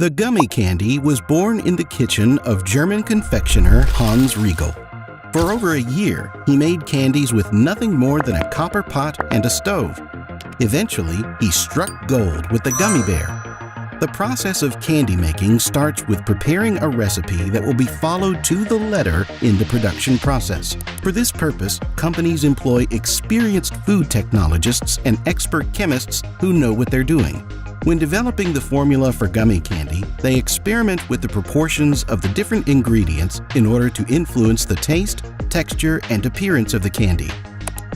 The gummy candy was born in the kitchen of German confectioner Hans Riegel. For over a year, he made candies with nothing more than a copper pot and a stove. Eventually, he struck gold with the gummy bear. The process of candy making starts with preparing a recipe that will be followed to the letter in the production process. For this purpose, companies employ experienced food technologists and expert chemists who know what they're doing. When developing the formula for gummy candy, they experiment with the proportions of the different ingredients in order to influence the taste, texture, and appearance of the candy.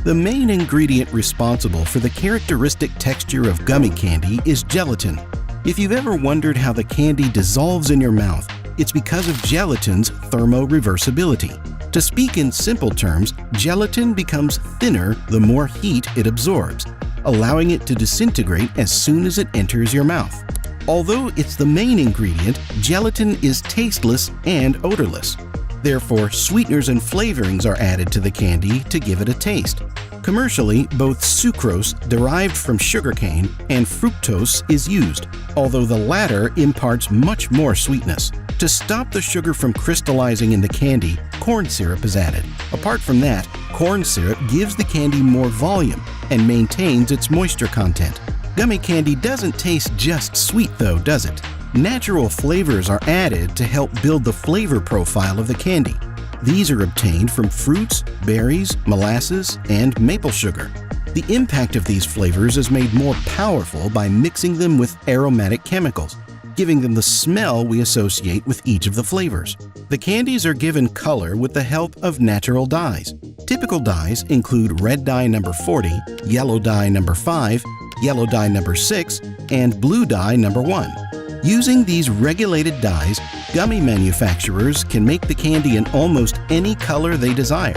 The main ingredient responsible for the characteristic texture of gummy candy is gelatin. If you've ever wondered how the candy dissolves in your mouth, it's because of gelatin's thermoreversibility. To speak in simple terms, gelatin becomes thinner the more heat it absorbs, allowing it to disintegrate as soon as it enters your mouth. Although it's the main ingredient, gelatin is tasteless and odorless. Therefore, sweeteners and flavorings are added to the candy to give it a taste. Commercially, both sucrose, derived from sugarcane, and fructose is used, although the latter imparts much more sweetness. To stop the sugar from crystallizing in the candy, corn syrup is added. Apart from that, corn syrup gives the candy more volume and maintains its moisture content. Gummy candy doesn't taste just sweet though, does it? Natural flavors are added to help build the flavor profile of the candy. These are obtained from fruits, berries, molasses, and maple sugar. The impact of these flavors is made more powerful by mixing them with aromatic chemicals, giving them the smell we associate with each of the flavors. The candies are given color with the help of natural dyes. Typical dyes include red dye number 40, yellow dye number 5, yellow dye number 6, and blue dye number 1. Using these regulated dyes, gummy manufacturers can make the candy in almost any color they desire.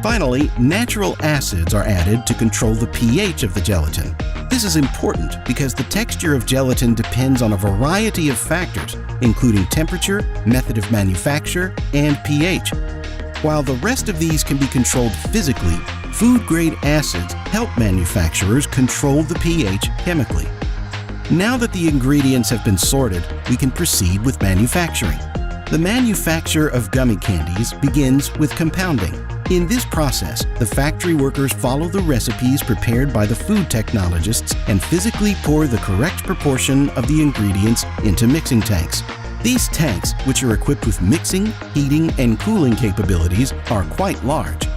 Finally, natural acids are added to control the pH of the gelatin. This is important because the texture of gelatin depends on a variety of factors, including temperature, method of manufacture, and pH. While the rest of these can be controlled physically, food-grade acids help manufacturers control the pH chemically. Now that the ingredients have been sorted, we can proceed with manufacturing. The manufacture of gummy candies begins with compounding. In this process, the factory workers follow the recipes prepared by the food technologists and physically pour the correct proportion of the ingredients into mixing tanks. These tanks, which are equipped with mixing, heating, and cooling capabilities, are quite large.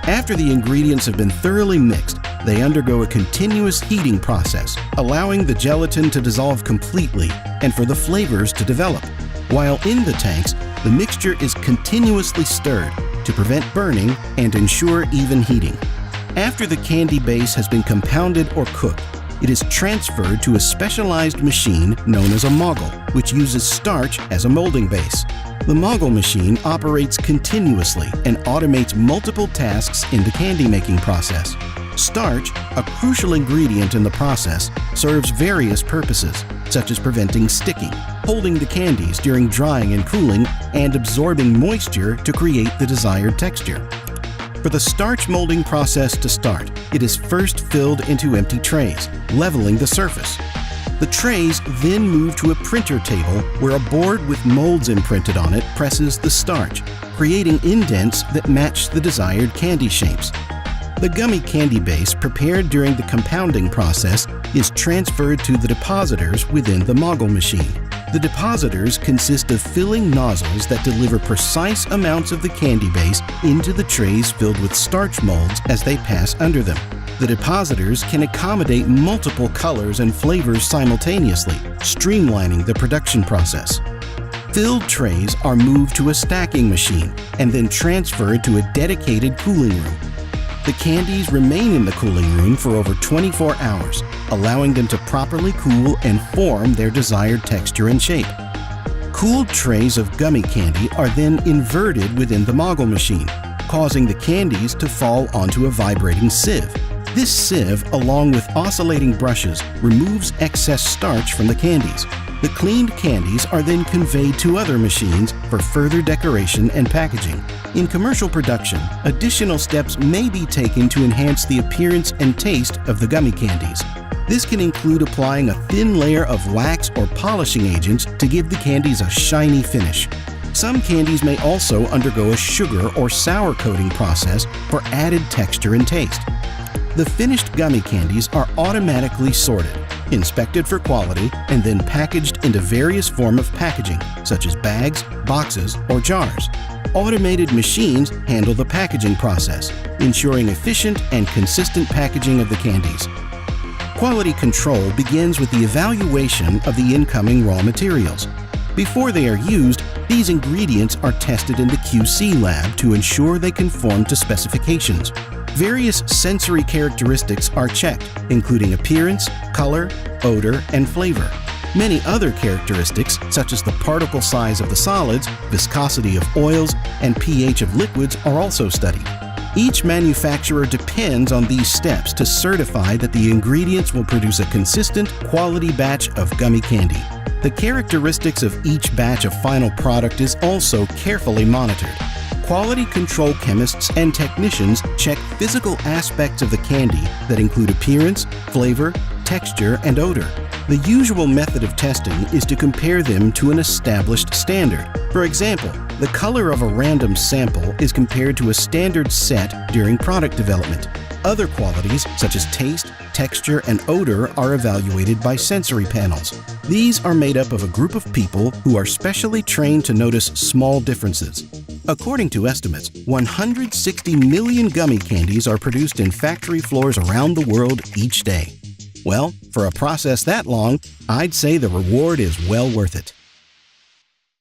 After the ingredients have been thoroughly mixed, they undergo a continuous heating process, allowing the gelatin to dissolve completely and for the flavors to develop. While in the tanks, the mixture is continuously stirred to prevent burning and ensure even heating. After the candy base has been compounded or cooked, it is transferred to a specialized machine known as a mogul, which uses starch as a molding base. The mogul machine operates continuously and automates multiple tasks in the candy making process. Starch, a crucial ingredient in the process, serves various purposes, such as preventing sticking, holding the candies during drying and cooling, and absorbing moisture to create the desired texture. For the starch molding process to start, it is first filled into empty trays, leveling the surface. The trays then move to a printer table where a board with molds imprinted on it presses the starch, creating indents that match the desired candy shapes. The gummy candy base prepared during the compounding process is transferred to the depositors within the mogul machine. The depositors consist of filling nozzles that deliver precise amounts of the candy base into the trays filled with starch molds as they pass under them. The depositors can accommodate multiple colors and flavors simultaneously, streamlining the production process. Filled trays are moved to a stacking machine and then transferred to a dedicated cooling room. The candies remain in the cooling room for over 24 hours, allowing them to properly cool and form their desired texture and shape. Cooled trays of gummy candy are then inverted within the mogul machine, causing the candies to fall onto a vibrating sieve. This sieve, along with oscillating brushes, removes excess starch from the candies. The cleaned candies are then conveyed to other machines for further decoration and packaging. In commercial production, additional steps may be taken to enhance the appearance and taste of the gummy candies. This can include applying a thin layer of wax or polishing agents to give the candies a shiny finish. Some candies may also undergo a sugar or sour coating process for added texture and taste. The finished gummy candies are automatically sorted, inspected for quality, and then packaged into various forms of packaging, such as bags, boxes, or jars. Automated machines handle the packaging process, ensuring efficient and consistent packaging of the candies. Quality control begins with the evaluation of the incoming raw materials. Before they are used, these ingredients are tested in the QC lab to ensure they conform to specifications. Various sensory characteristics are checked, including appearance, color, odor, and flavor. Many other characteristics, such as the particle size of the solids, viscosity of oils, and pH of liquids, are also studied. Each manufacturer depends on these steps to certify that the ingredients will produce a consistent, quality batch of gummy candy. The characteristics of each batch of final product is also carefully monitored. Quality control chemists and technicians check physical aspects of the candy that include appearance, flavor, texture, and odor. The usual method of testing is to compare them to an established standard. For example, the color of a random sample is compared to a standard set during product development. Other qualities, such as taste, texture, and odor, are evaluated by sensory panels. These are made up of a group of people who are specially trained to notice small differences. According to estimates, 160 million gummy candies are produced in factory floors around the world each day. Well, for a process that long, I'd say the reward is well worth it.